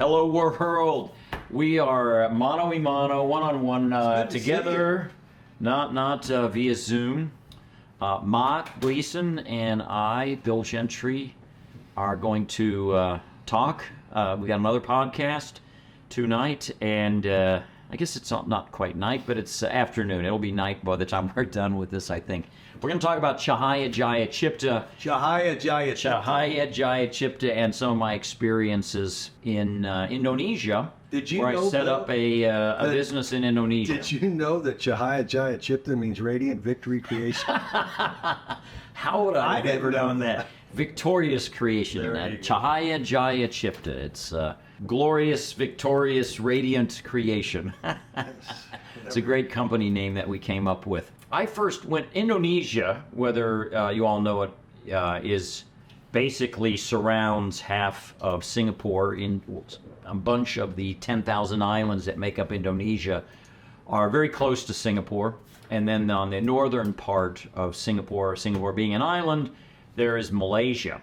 Hello world. We are mano a mano, one-on-one together, not via Zoom. Marc Gleason and I, Bill Gentry, are going to talk. We got another podcast tonight, and I guess it's not quite night, but it's afternoon. It'll be night by the time we're done with this, I think. We're going to talk about Cahaya Jaya Cipta. Cahaya Jaya Cipta and some of my experiences in Indonesia. Did you where know I set up a business in Indonesia. Did you know that Cahaya Jaya Cipta means radiant victory creation? How would I have ever known that? Victorious creation. Cahaya Jaya Cipta. It's glorious, victorious, radiant creation. It's a great company name that we came up with. I first went Indonesia, whether you all know it, is basically surrounds half of Singapore. In a bunch of the 10,000 islands that make up Indonesia are very close to Singapore. And then on the northern part of Singapore, Singapore being an island, there is Malaysia.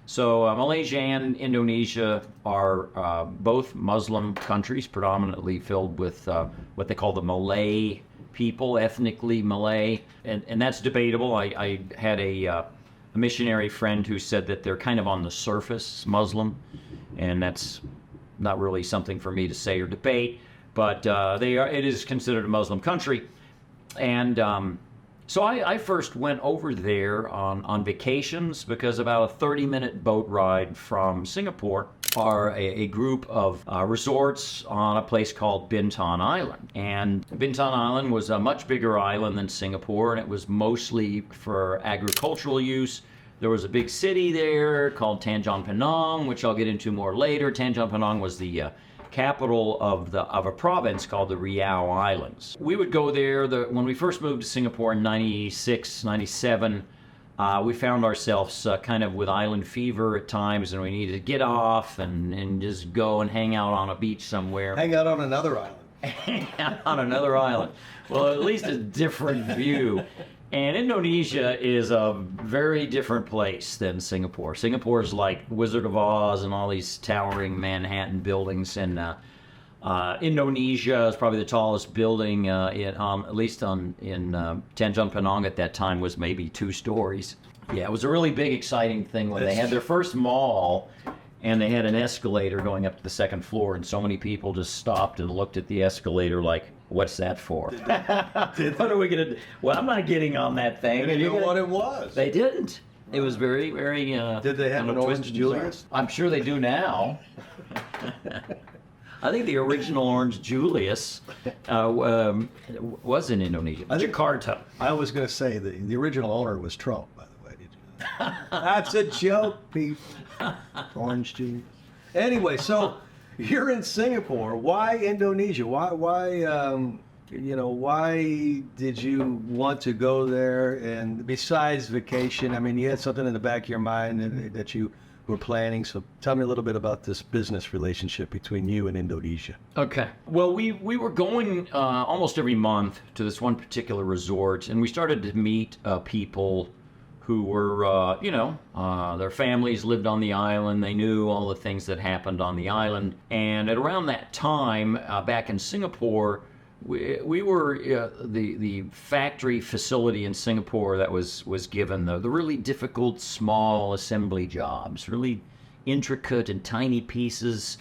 So Malaysia and Indonesia are both Muslim countries, predominantly filled with what they call the Malay people, ethnically Malay, and that's debatable. I had a missionary friend who said that they're kind of on the surface Muslim, and that's not really something for me to say or debate, but it is considered a Muslim country. And so I first went over there on vacations because about a 30-minute boat ride from Singapore are a group of resorts on a place called Bintan Island. And Bintan Island was a much bigger island than Singapore, and it was mostly for agricultural use. There was a big city there called Tanjung Pinang, which I'll get into more later. Tanjung Pinang was the capital of a province called the Riau Islands. We would go there. When we first moved to Singapore in 96, 97, we found ourselves kind of with island fever at times, and we needed to get off and just go and hang out on a beach somewhere. Hang out on another island. Hang out on another island. Well, at least a different view. And Indonesia is a very different place than Singapore. Singapore is like Wizard of Oz and all these towering Manhattan buildings, and Indonesia is probably the tallest building, at least in Tanjung Pinang at that time, was maybe 2 stories. Yeah, it was a really big, exciting thing when they had their first mall, and they had an escalator going up to the 2nd floor, and so many people just stopped and looked at the escalator like, what's that for? What are we going to do? Well, I'm not getting on that thing. They didn't know what it was. They didn't. It was very, very... Did they have an Orange Julius? I'm sure they do now. I think the original Orange Julius was in Indonesia. Jakarta. I was going to say the original owner was Trump, by the way. Did you know? That's a joke, people. Orange Julius. Anyway, so you're in Singapore. Why Indonesia? Why did you want to go there? And besides vacation, I mean, you had something in the back of your mind that you were planning. So tell me a little bit about this business relationship between you and Indonesia. Okay. Well, we were going almost every month to this one particular resort, and we started to meet people who were, their families lived on the island. They knew all the things that happened on the island. And at around that time, back in Singapore, we were the factory facility in Singapore that was given the really difficult small assembly jobs, really intricate and tiny pieces.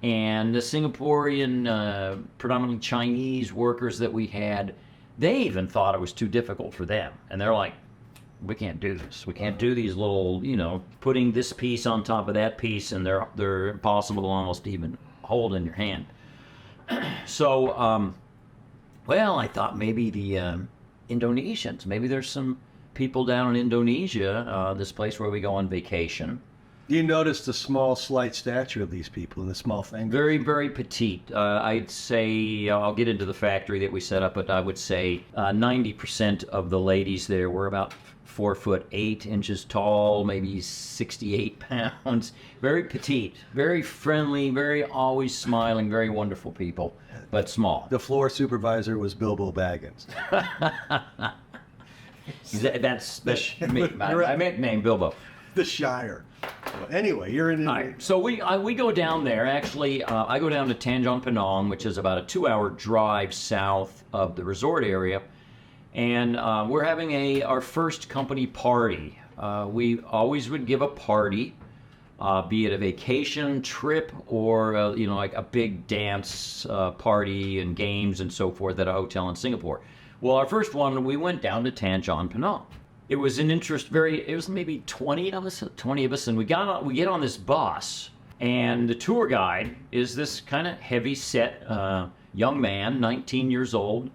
And the Singaporean, predominantly Chinese workers that we had, they even thought it was too difficult for them. And they're like, we can't do this. We can't do these little, putting this piece on top of that piece, and they're impossible to almost even hold in your hand. So, I thought maybe the Indonesians, maybe there's some people down in Indonesia, this place where we go on vacation. You noticed the small, slight stature of these people and the small thing. Very, very petite. I'd say, I'll get into the factory that we set up, but I would say 90% of the ladies there were about 4'8" tall, maybe 68 pounds. Very petite, very friendly, very always smiling, very wonderful people, but small. The floor supervisor was Bilbo Baggins. That's me. I meant name Bilbo. The Shire. Anyway, you're in. All right, so we go down there. Actually, I go down to Tanjung Pinang, which is about a 2-hour drive south of the resort area, and we're having our first company party. We always would give a party, be it a vacation trip or like a big dance party and games and so forth at a hotel in Singapore. Well, our first one, we went down to Tanjung Pinang. It was an it was maybe 20 of us, and we get on this bus, and the tour guide is this kind of heavy set young man, 19 years old,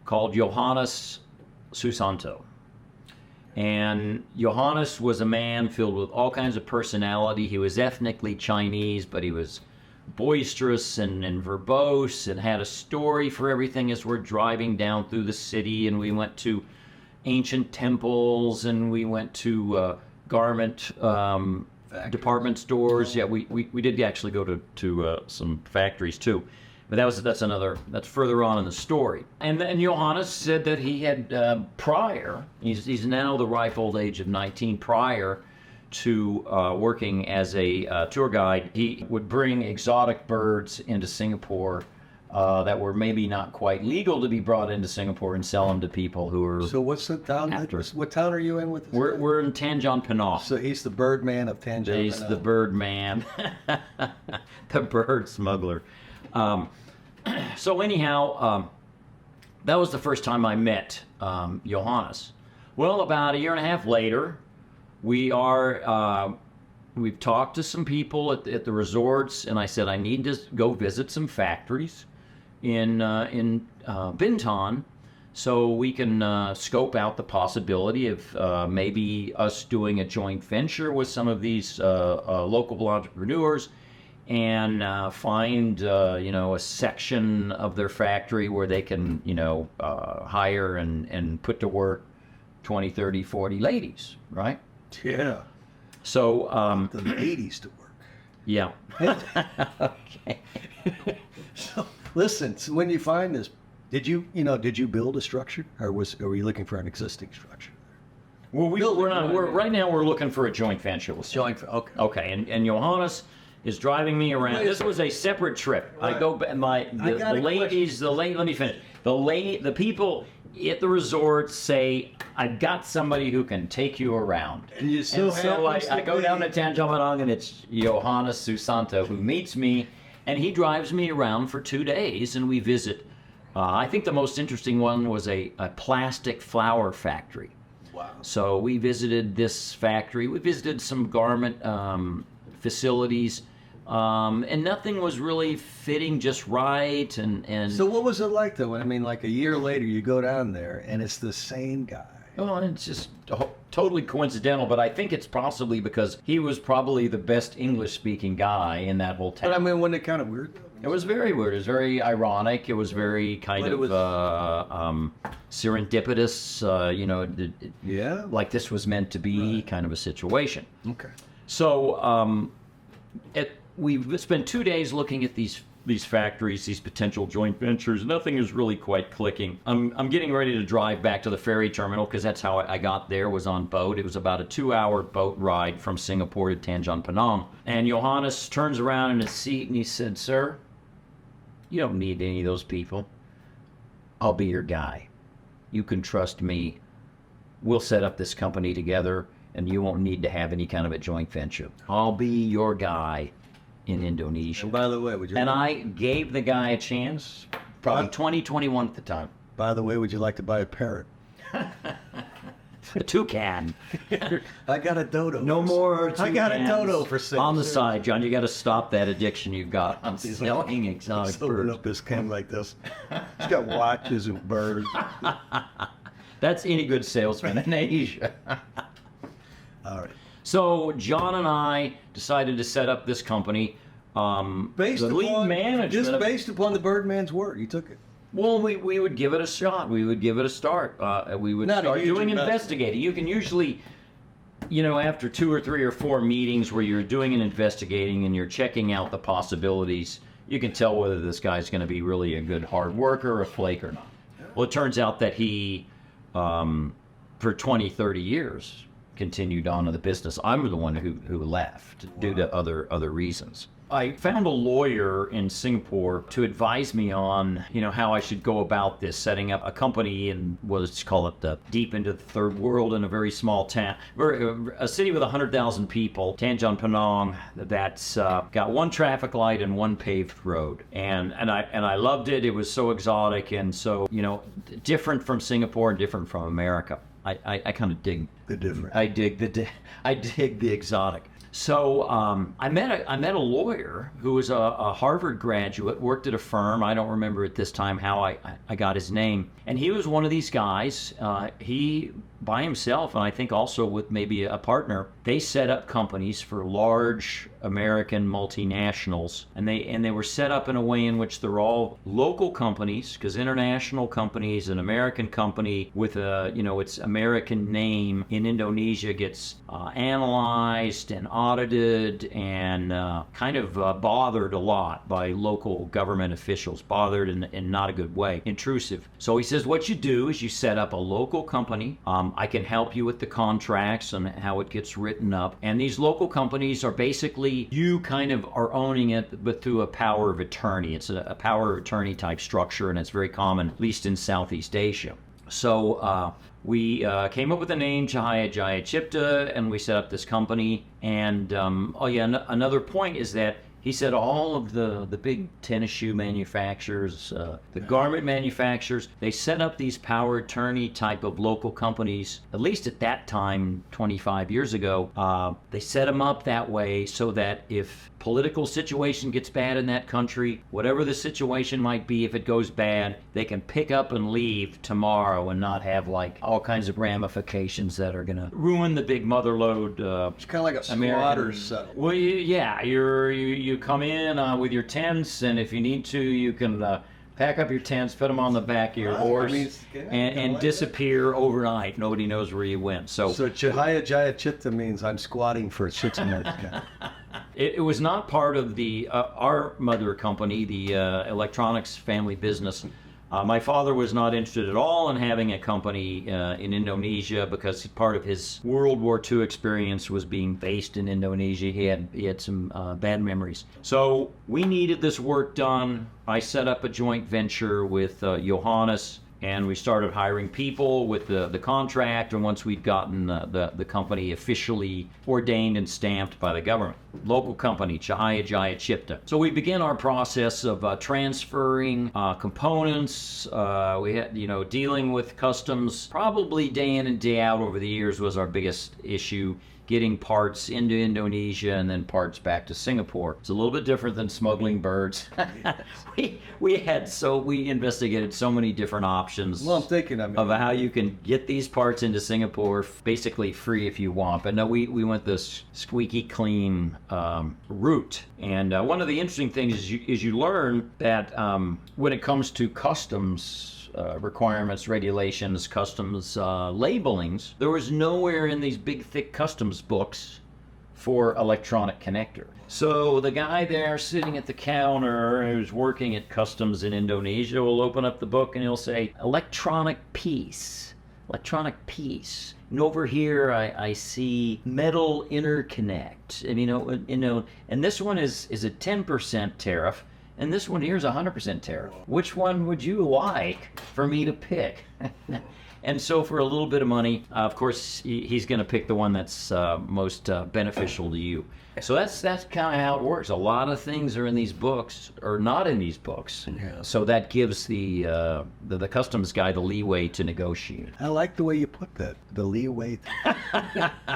called Johannes Susanto. And Johannes was a man filled with all kinds of personality. He was ethnically Chinese, but he was boisterous and verbose and had a story for everything as we're driving down through the city. And we went to ancient temples, and we went to garment department stores. Yeah, we did actually go to some factories too. But that's further on in the story. And then Johannes said that he had he's now the ripe old age of 19, prior to working as a tour guide, he would bring exotic birds into Singapore that were maybe not quite legal to be brought into Singapore and sell them to people who are. So what's the town? What town are you in with this? We're in Tanjung Pinang. So he's the Birdman of Tanjung Pinang. He's the Birdman, the bird smuggler. So anyhow, that was the first time I met Johannes. Well, about 1.5 years later, we've talked to some people at the resorts, and I said I need to go visit some factories in Bintan, so we can scope out the possibility of maybe us doing a joint venture with some of these local entrepreneurs, and find a section of their factory where they can hire and put to work 20, 30, 40 ladies, right? Yeah. So the ladies to work. Yeah. Okay. So listen, so when you find this, did you build a structure, or were you looking for an existing structure? Well, right now we're looking for a joint venture. Okay. Okay, and Johannes is driving me around. This was a separate trip. Right. I go the ladies, let me finish. The people at the resort say, I've got somebody who can take you around. And so I go down to Tanjung Pinang, and it's Johannes Susanto who meets me, and he drives me around for 2 days, and we visit. I think the most interesting one was a plastic flower factory. Wow. So we visited this factory. We visited some garment facilities, and nothing was really fitting just right. And so what was it like, though? I mean, like 1 year later, you go down there, and it's the same guy. Well, it's just totally coincidental, but I think it's possibly because he was probably the best English-speaking guy in that whole town. But I mean, wasn't it kind of weird? It was very weird. It was very ironic. It was very kind of serendipitous. Yeah. Like this was meant to be kind of a situation. Okay. So we spent 2 days looking at these factories, these potential joint ventures. Nothing is really quite clicking. I'm getting ready to drive back to the ferry terminal, because that's how I got there, was on boat. It was about a 2-hour boat ride from Singapore to Tanjung Pinang. And Johannes turns around in his seat and he said, "Sir, you don't need any of those people. I'll be your guy. You can trust me. We'll set up this company together, and you won't need to have any kind of a joint venture. I'll be your guy in Indonesia." And by the way, I gave the guy a chance, probably 2021 at the time. By the way, would you like to buy a parrot? A toucan. I got a dodo. No more toucans. I got a dodo for sale. On the side, John, you got to stop that addiction you've got on selling exotic He's holding birds. up his can like this. He's got watches and birds. That's any good salesman in Asia. All right. So John and I decided to set up this company. Based upon the Birdman's word, you took it. Well, we would give it a shot. We would give it a start. We would Not a start huge doing investment. investigating. You can usually, after 2 or 3 or 4 meetings where you're doing an investigating and you're checking out the possibilities, you can tell whether this guy's going to be really a good hard worker or a flake or not. Well, it turns out that he, for 20, 30 years, continued on in the business. I'm the one who left due to other reasons. I found a lawyer in Singapore to advise me on, how I should go about this, setting up a company in, let's call it deep into the third world in a very small town, a city with 100,000 people, Tanjung Penang, that's got one traffic light and one paved road. And I loved it. It was so exotic and so, different from Singapore and different from America. I kind of dig the different. I dig the exotic. So I met a lawyer who was a Harvard graduate, worked at a firm. I don't remember at this time how I got his name. And he was one of these guys. He, by himself, and I think also with maybe a partner, they set up companies for large American multinationals. And they were set up in a way in which they're all local companies, because international companies, an American company with its American name in Indonesia gets analyzed and audited and kind of bothered a lot by local government officials, bothered in not a good way, intrusive. So he says, what you do is you set up a local company. I can help you with the contracts and how it gets written up. And these local companies are basically, you kind of are owning it, but through a power of attorney. It's a power of attorney type structure, and it's very common, at least in Southeast Asia. So we came up with the name Cahaya Jaya Cipta, and we set up this company. And another point is that he said all of the big tennis shoe manufacturers, the garment manufacturers, they set up these power attorney type of local companies, at least at that time, 25 years ago. They set them up that way so that if political situation gets bad in that country, whatever the situation might be, if it goes bad, they can pick up and leave tomorrow and not have like all kinds of ramifications that are going to ruin the big motherlode. It's kind of like a slaughter settlement. Well, you come in with your tents, and if you need to, you can pack up your tents, put them on the back of your horse, and disappear overnight. Nobody knows where you went. So Cahaya Jaya Cipta means I'm squatting for 6 minutes. It was not part of the our mother company, the electronics family business. My father was not interested at all in having a company in Indonesia because part of his World War II experience was being based in Indonesia. He had some bad memories. So we needed this work done. I set up a joint venture with Johannes, and we started hiring people with the contract, and once we'd gotten the company officially ordained and stamped by the government. Local company, Cahaya Jaya Cipta. So we began our process of transferring components. We had, dealing with customs probably day in and day out over the years was our biggest issue. Getting parts into Indonesia and then parts back to Singapore. It's a little bit different than smuggling birds. we investigated so many different options. Well, I'm thinking of how you can get these parts into Singapore basically free if you want. But no, we went this squeaky clean route. And one of the interesting things is you learn that when it comes to customs requirements, regulations, customs labelings, there was nowhere in these big thick customs books for electronic connector. So the guy there sitting at the counter who's working at customs in Indonesia will open up the book and he'll say electronic piece. And over here I see metal interconnect. And and this one is a 10% tariff. And this one here is 100% tariff. Which one would you like for me to pick? And so for a little bit of money, of course, he's going to pick the one that's most beneficial to you. So that's kind of how it works. A lot of things are in these books, or not in these books. Yeah. So that gives the customs guy the leeway to negotiate. I like the way you put that, the leeway. All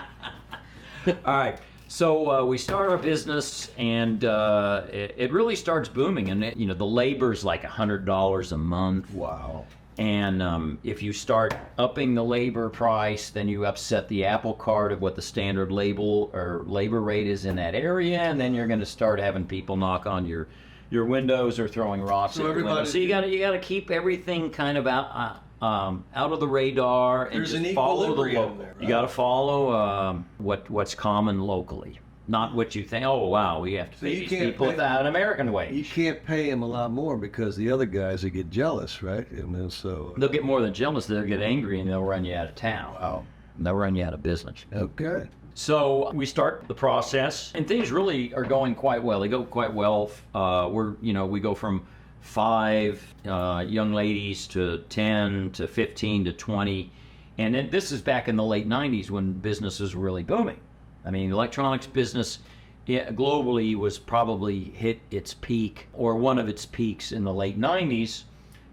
right. So we start our business, and it really starts booming. And the labor's like $100 a month. Wow! And if you start upping the labor price, then you upset the apple cart of what the standard labor rate is in that area, and then you're going to start having people knock on your windows or throwing rocks at your windows. So you got to keep everything kind of out of the radar, and just follow the local. There, right? You got to follow what's common locally, not what you think. Oh wow, we have to pay these people an American wage. You can't pay them a lot more because the other guys will get jealous, right? They'll get more than jealous. They'll get angry and they'll run you out of town. Wow. They'll run you out of business. Okay. So we start the process, and things really are going quite well. They go quite well. We go from 5 young ladies to 10 to 15 to 20, and then this is back in the late 90s when business was really booming. I mean, electronics business globally was probably hit its peak, or one of its peaks, in the late 90s,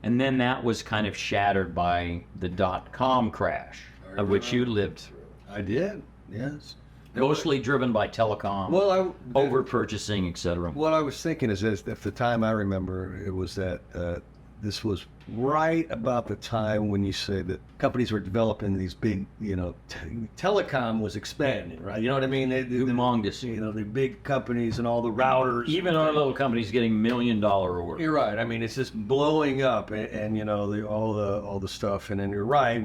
and then that was kind of shattered by the dot-com crash, of which you lived through. I did. Yes. Mostly driven by telecom, over purchasing, etc. What I was thinking is at the time I remember, it was that this was right about the time when you say that companies were developing these big, telecom was expanding, right? You know what I mean? Humongous. The big companies and all the routers. Even our little companies getting $1 million orders. You're right. I mean, it's just blowing up, and all the stuff. And then you're right,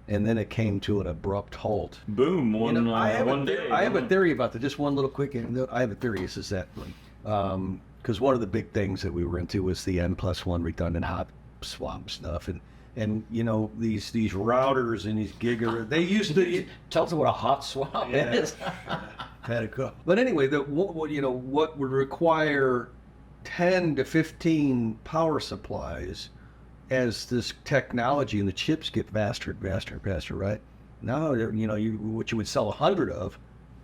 and then it came to an abrupt halt. Boom! One day. I have a theory about that. Just one little quick. I have a theory. Is that because one of the big things that we were into was the N+1 redundant hot swap stuff, and these routers and these they used to tell us what a hot swap is. Had a go. But anyway, what would require 10 to 15 power supplies as this technology and the chips get faster and faster and faster, right? Now, what you would sell 100 of,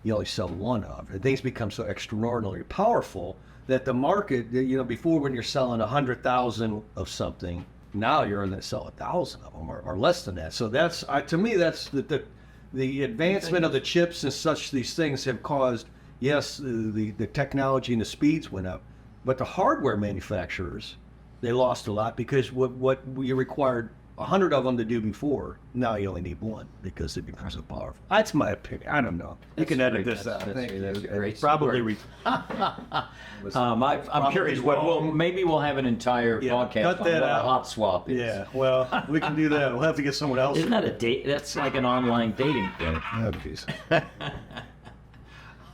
you only sell 1 of. And things become so extraordinarily powerful that the market, before when you're selling 100,000 of something, now you're going to sell 1,000 of them or less than that. So that's, to me, that's the advancement of the chips and such. These things have caused, yes, the technology and the speeds went up, but the hardware manufacturers, they lost a lot because what you required 100 of them to do before, now you only need 1 because it becomes so powerful. That's my opinion. I don't know. You can edit this out. That's great. Probably. I'm curious. Maybe we'll have an entire podcast on what a hot swap is. Yeah. Well, we can do that. We'll have to get someone else. Isn't that a date? That's like an online dating thing.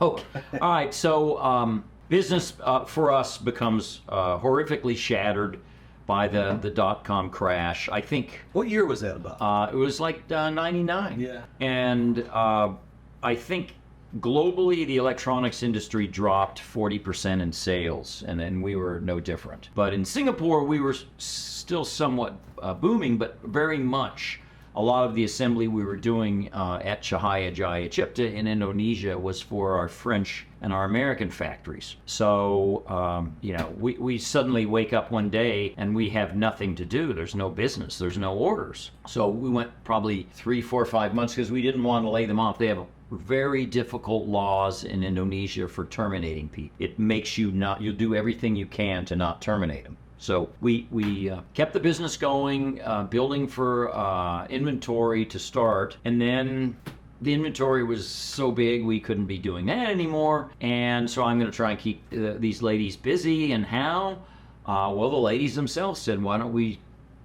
Okay. All right. So business for us becomes horrifically shattered by the dot-com crash. I think. What year was that about? It was like 99. Yeah. And I think globally the electronics industry dropped 40% in sales, and then we were no different. But in Singapore, we were still somewhat booming, but very much. A lot of the assembly we were doing at Cahaya Jaya Cipta in Indonesia was for our French and our American factories. So, we suddenly wake up one day and we have nothing to do. There's no business. There's no orders. So we went probably 3, 4, 5 months because we didn't want to lay them off. They have very difficult laws in Indonesia for terminating people. It makes you you'll do everything you can to not terminate them. So we kept the business going, building for inventory to start, and then the inventory was so big we couldn't be doing that anymore. And so I'm going to try and keep these ladies busy. And how? Well, the ladies themselves said, why don't we,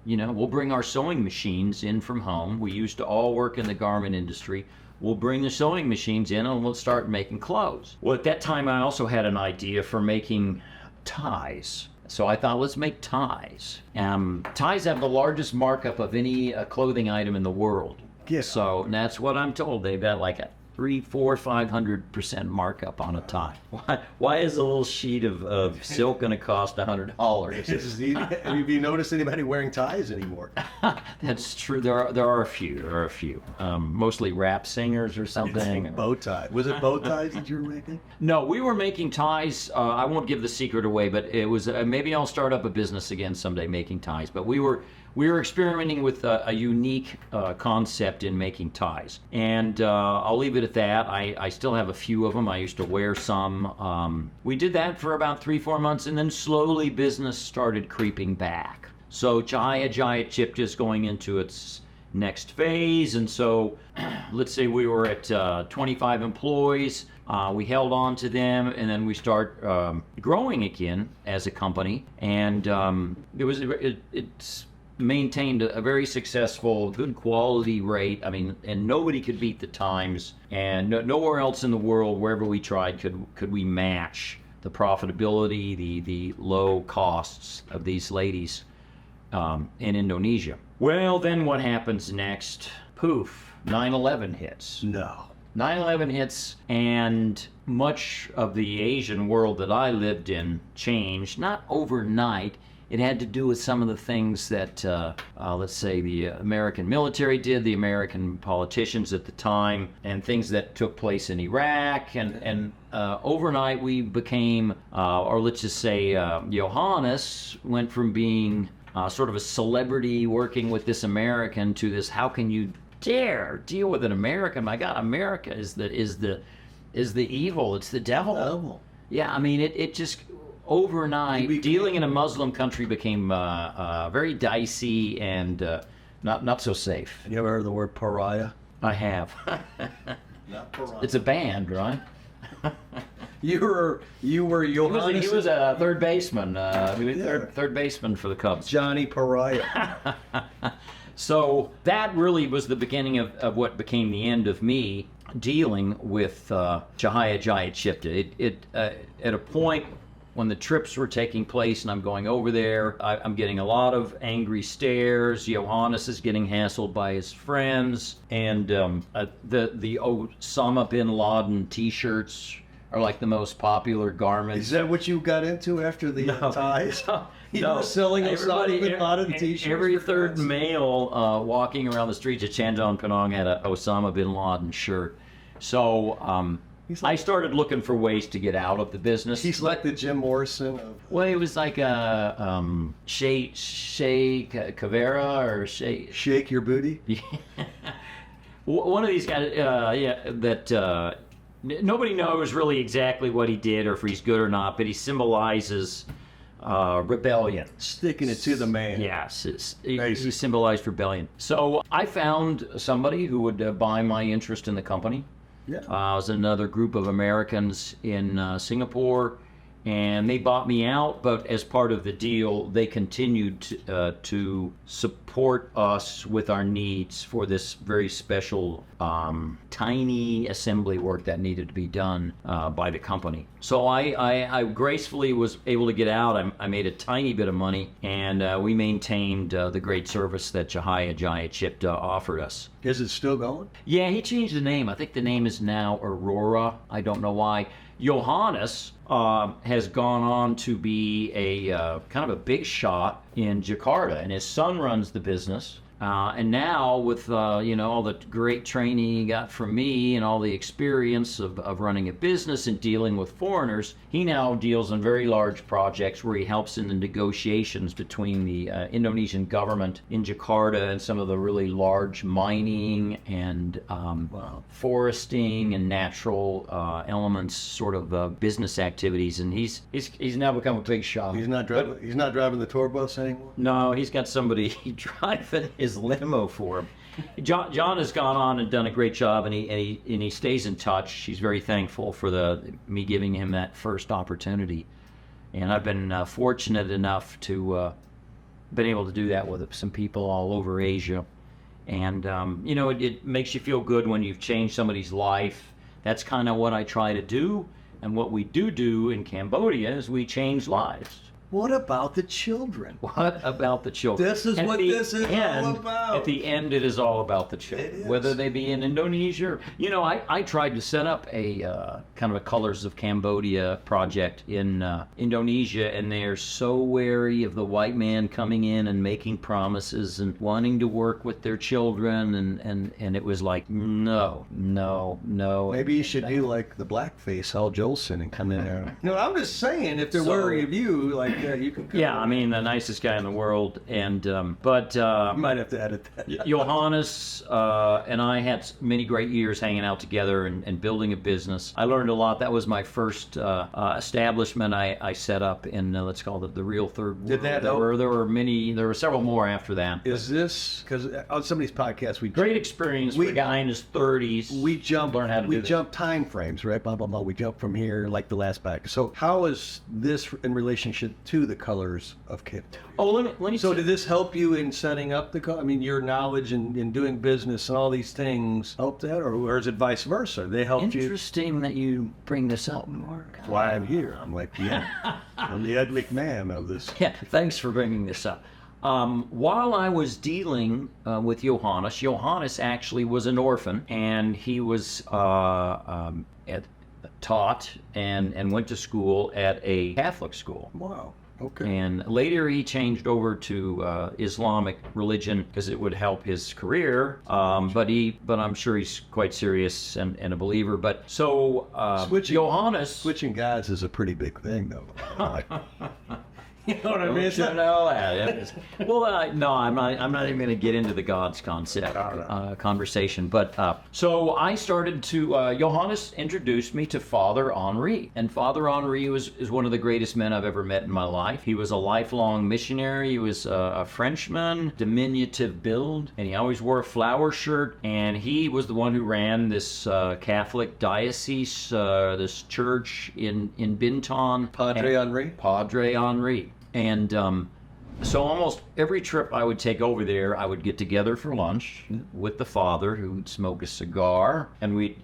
we'll bring our sewing machines in from home. We used to all work in the garment industry. We'll bring the sewing machines in and we'll start making clothes. Well, at that time, I also had an idea for making ties. So I thought, let's make ties. Ties have the largest markup of any clothing item in the world. Yeah. So that's what I'm told. They've got like a 300, 400, 500% markup on a tie. Why is a little sheet of silk going to cost $100? Have you noticed anybody wearing ties anymore? That's true. There are a few. Mostly rap singers or something. Bow tie. Was it bow ties that you were making? No, we were making ties. I won't give the secret away, but it was maybe I'll start up a business again someday making ties. But we were experimenting with a unique concept in making ties, and I'll leave it at that. I still have a few of them. I used to wear some. We did that for about 3-4 months, and then slowly business started creeping back. So Cahaya Jaya Cipta is going into its next phase, and so let's say we were at 25 employees. We held on to them, and then we start growing again as a company, and it's maintained a very successful, good quality rate. I mean, and nobody could beat the times, and nowhere else in the world, wherever we tried, could we match the profitability, the low costs of these ladies in Indonesia. Well, then what happens next? poof, 9/11 hits. No. 9/11 hits, and much of the Asian world that I lived in changed, not overnight. It had to do with some of the things that, let's say, the American military did, the American politicians at the time, and things that took place in Iraq. And overnight we became, or let's just say, Johannes went from being sort of a celebrity working with this American to this, how can you dare deal with an American? My God, America is the evil. It's the devil. Oh. Yeah, I mean, it just overnight dealing in a Muslim country became very dicey and not so safe. You ever heard of the word pariah? I have. Not pariah. It's a band, right? You were Johannes. He was a third baseman. Third baseman for the Cubs. Johnny Pariah. So that really was the beginning of what became the end of me dealing with Chahaya Jaya Chipta. At a point when the trips were taking place and I'm going over there, I'm getting a lot of angry stares. Johannes is getting hassled by his friends, and the Osama bin Laden T-shirts are like the most popular garments. Is that what you got into after the ties? You were selling Osama bin Laden T-shirts. Every third male walking around the streets of Chandon Penang had a Osama bin Laden shirt. So I started looking for ways to get out of the business. He's like the Jim Morrison of... Well, it was like a Shea Cavera or Shea... Shake your booty? Yeah. One of these guys, that nobody knows really exactly what he did or if he's good or not, but he symbolizes rebellion. Sticking it to the man. Yes, he symbolized rebellion. So I found somebody who would buy my interest in the company. Yeah. It was another group of Americans in Singapore, and they bought me out, but as part of the deal, they continued to support us with our needs for this very special, tiny assembly work that needed to be done by the company. So I gracefully was able to get out. I made a tiny bit of money, and we maintained the great service that Chahaya Jaya Chipta offered us. Is it still going? Yeah, he changed the name. I think the name is now Aurora. I don't know why. Johannes has gone on to be a kind of a big shot in Jakarta, and his son runs the business. And now with all the great training he got from me and all the experience of running a business and dealing with foreigners, he now deals in very large projects where he helps in the negotiations between the Indonesian government in Jakarta and some of the really large mining and foresting and natural elements sort of business activities. And he's now become a big shot. He's not driving the tour bus anymore? No, he's got somebody driving his limo for him. John has gone on and done a great job, and he stays in touch. He's very thankful for me giving him that first opportunity, and I've been fortunate enough to been able to do that with some people all over Asia, and it makes you feel good when you've changed somebody's life. That's kind of what I try to do, and what we do in Cambodia is we change lives. What about the children? What about the children? This is what this is all about. At the end, it is all about the children. Whether they be in Indonesia. I tried to set up a kind of a Colors of Cambodia project in Indonesia, and they're so wary of the white man coming in and making promises and wanting to work with their children, and it was like, no. Maybe you should do like the blackface Al Jolson and come in there. No, I'm just saying, if they're wary of you, like you can. Yeah, I mean, the nicest guy in the world, and you might have to edit that. Johannes and I had many great years hanging out together and building a business. I learned a lot. That was my first establishment I set up in let's call it the real third world. Did that help? There were several more after that. Is this because on some of these podcasts great experience for a guy in his 30s? We jump time frames, right? Blah blah blah. We jump from here like the last back. So how is this in relationship to the Colors of Cambodia? Oh, let me. So did this help you in setting up your knowledge in doing business and all these things help that, or is it vice versa? They helped you. Interesting that you bring this up, Mark. That's why I'm here. I'm like, I'm the Ed McMahon of this. Yeah, thanks for bringing this up. While I was dealing with Johannes actually was an orphan, and he was taught and went to school at a Catholic school. Wow. Okay. And later he changed over to Islamic religion because it would help his career. But I'm sure he's quite serious and a believer. But so Johannes switching guys is a pretty big thing, though. You know what I mean? No, I'm not even going to get into the gods concept conversation. But so I started to. Johannes introduced me to Father Henri, and Father Henri is one of the greatest men I've ever met in my life. He was a lifelong missionary. He was a Frenchman, diminutive build, and he always wore a flower shirt. And he was the one who ran this Catholic diocese, this church in Bintan. Padre Henri. And so almost every trip I would take over there, I would get together for lunch with the father, who would smoke a cigar, and we'd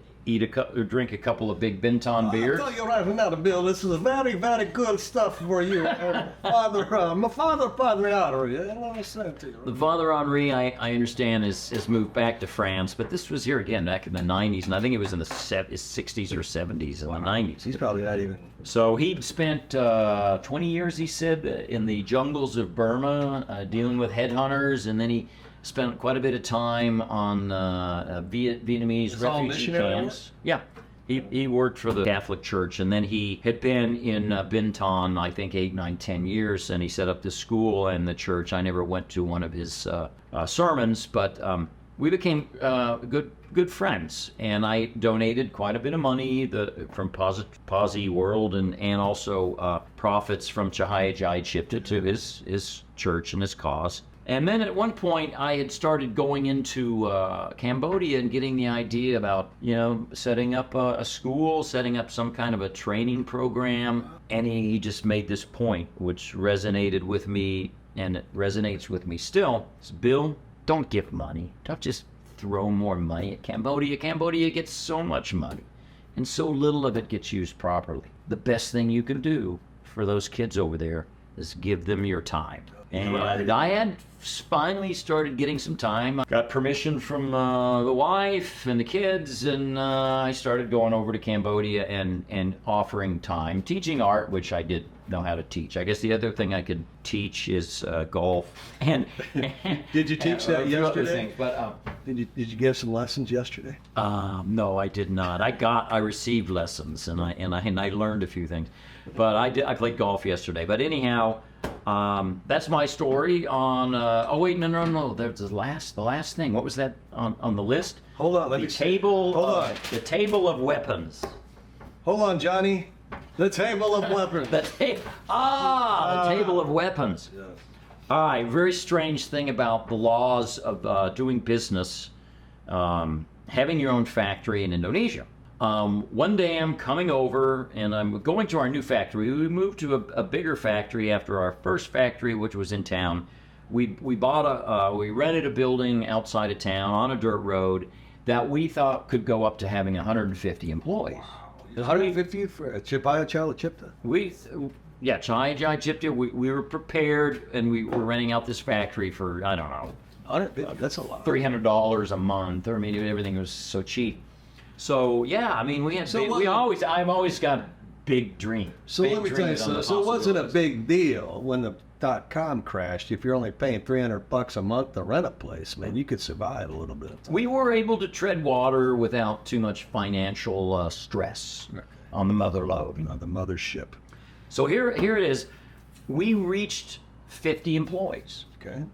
drink a couple of big Bintan beers. I'll tell you right now, Bill, this is very, very good stuff for you. My father, Padre Henri. The Father Henri, I understand, has moved back to France, but this was here again back in the 90s, and I think it was in the 60s or 70s and the 90s. He's probably not even... So he spent 20 years, he said, in the jungles of Burma, dealing with headhunters, and then he spent quite a bit of time on Vietnamese refugee camps. Yeah, he worked for the Catholic Church, and then he had been in Bintan, I think 8, 9, 10 years, and he set up this school and the church. I never went to one of his sermons, but we became good friends, and I donated quite a bit of money from Posi World and also profits from Cahaya Jaya Chipta to his church and his cause. And then at one point, I had started going into Cambodia and getting the idea about, setting up a school, setting up some kind of a training program. And he just made this point, which resonated with me, and it resonates with me still. It's, Bill, don't give money. Don't just throw more money at Cambodia. Cambodia gets so much money, and so little of it gets used properly. The best thing you can do for those kids over there is give them your time. And I had finally started getting some time. I got permission from the wife and the kids, and I started going over to Cambodia and offering time, teaching art, which I did know how to teach. I guess the other thing I could teach is golf. And did you teach that yesterday? Things, but did you give some lessons yesterday? No, I did not. I received lessons, and I learned a few things. But I played golf yesterday. But anyhow, that's my story on. Oh wait, no. There's the last thing. What was that on the list? Hold on. The table of weapons. Hold on, Johnny. The table of weapons. The table of weapons. Yes. All right. Very strange thing about the laws of doing business, having your own factory in Indonesia. One day I'm coming over and I'm going to our new factory. We moved to a bigger factory after our first factory, which was in town. We rented a building outside of town on a dirt road that we thought could go up to having 150 employees. Wow. 150 for Cahaya Jaya Chipta? Cahaya Jaya Chipta. We were prepared, and we were renting out this factory for, I don't know, 150. That's a lot. $300 a month. I mean, everything was so cheap. So yeah, I mean, I've always got big dreams. So let me tell you something. So it wasn't a big deal when the .com crashed. If you're only paying $300 a month to rent a place, man, you could survive a little bit. We were able to tread water without too much financial stress on the mother load, on the mothership. So here it is. We reached 50 employees.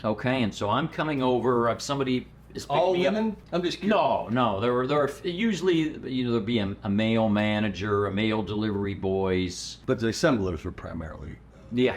Okay, and so I'm coming over. Somebody. All women? I'm just curious. No. There are usually there'll be a male manager, a male delivery boys. But the assemblers were primarily. Yeah,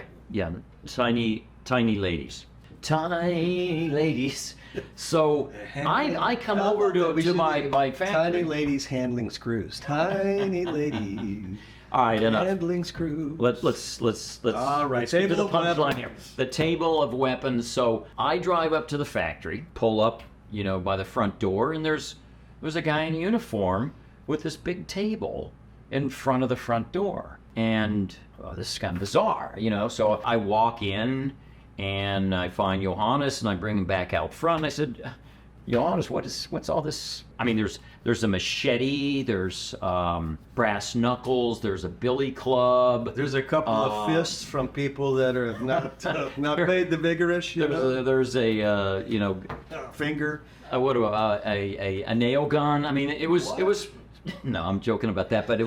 tiny ladies. Tiny ladies. So I come over to my factory. Tiny ladies handling screws. Tiny ladies. All right, enough. Handling screws. Let's. All right. Let's get to the punchline here. The table of weapons. So I drive up to the factory, pull up, by the front door, and there's a guy in uniform with this big table in front of the front door. And this is kind of bizarre, So I walk in, And I find Johannes, and I bring him back out front. And I said, Johannes, what's all this? I mean, there's a machete, there's brass knuckles, there's a billy club. There's a couple of fists from people that are not paid the vigorous. There's a Finger. A nail gun. I mean, it was. No, I'm joking about that, but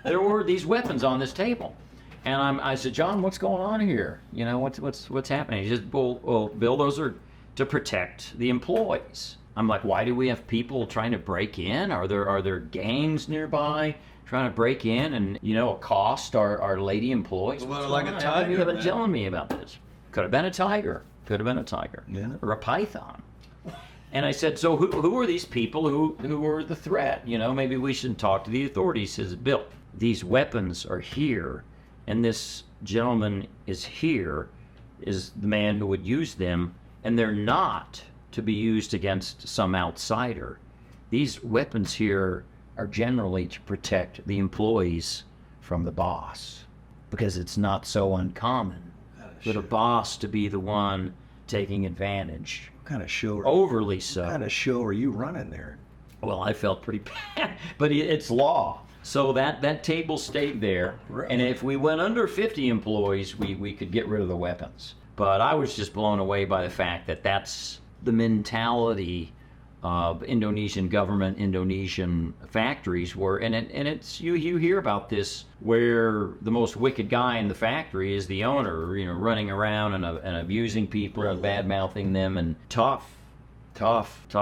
there were these weapons on this table. And I said, John, what's going on here? You know, what's happening? He said, well, Bill, those are to protect the employees. I'm like, why do we have people trying to break in? Are there gangs nearby trying to break in and, accost our lady employees? Well, like a You tiger. haven't been telling me about this. Could have been a tiger. Yeah. Or a python. And I said, so who are these people who are the threat? Maybe we should talk to the authorities. He says, Bill, these weapons are here. And this gentleman is here, is the man who would use them, and they're not to be used against some outsider. These weapons here are generally to protect the employees from the boss, because it's not so uncommon for the boss to be the one taking advantage. What kind of show? Overly so. What kind of show are you running there? Well, I felt pretty bad, but it's law. So that table stayed there, Right. and if we went under 50 employees, we could get rid of the weapons. But I was just blown away by the fact that that's the mentality of Indonesian government, Indonesian factories were, and it's you hear about this where the most wicked guy in the factory is the owner, running around and abusing people and bad mouthing them, and tough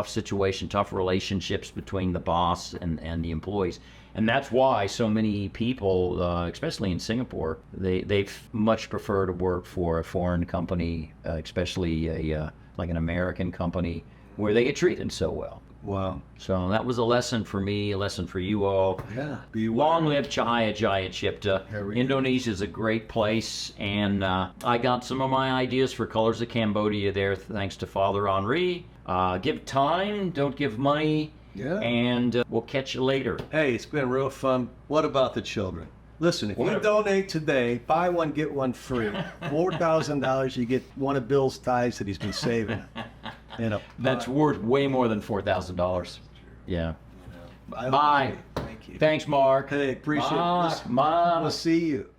situation, tough relationships between the boss and the employees. And that's why so many people, especially in Singapore, they much prefer to work for a foreign company, especially like an American company, where they get treated so well. Wow. So that was a lesson for me, a lesson for you all. Yeah. Long live Cahaya Jaya Cipta. There we go. Indonesia is a great place, and I got some of my ideas for Colors of Cambodia there, thanks to Father Henri. Give time, don't give money. Yeah. And we'll catch you later. Hey, it's been real fun. What about the children? Listen, if you donate today, buy one, get one free. $4,000, you get one of Bill's ties that he's been saving. That's worth way more than $4,000. Yeah. Bye. Thank you. Thanks, Mark. Hey, appreciate it. Mark, Mark. We'll see you.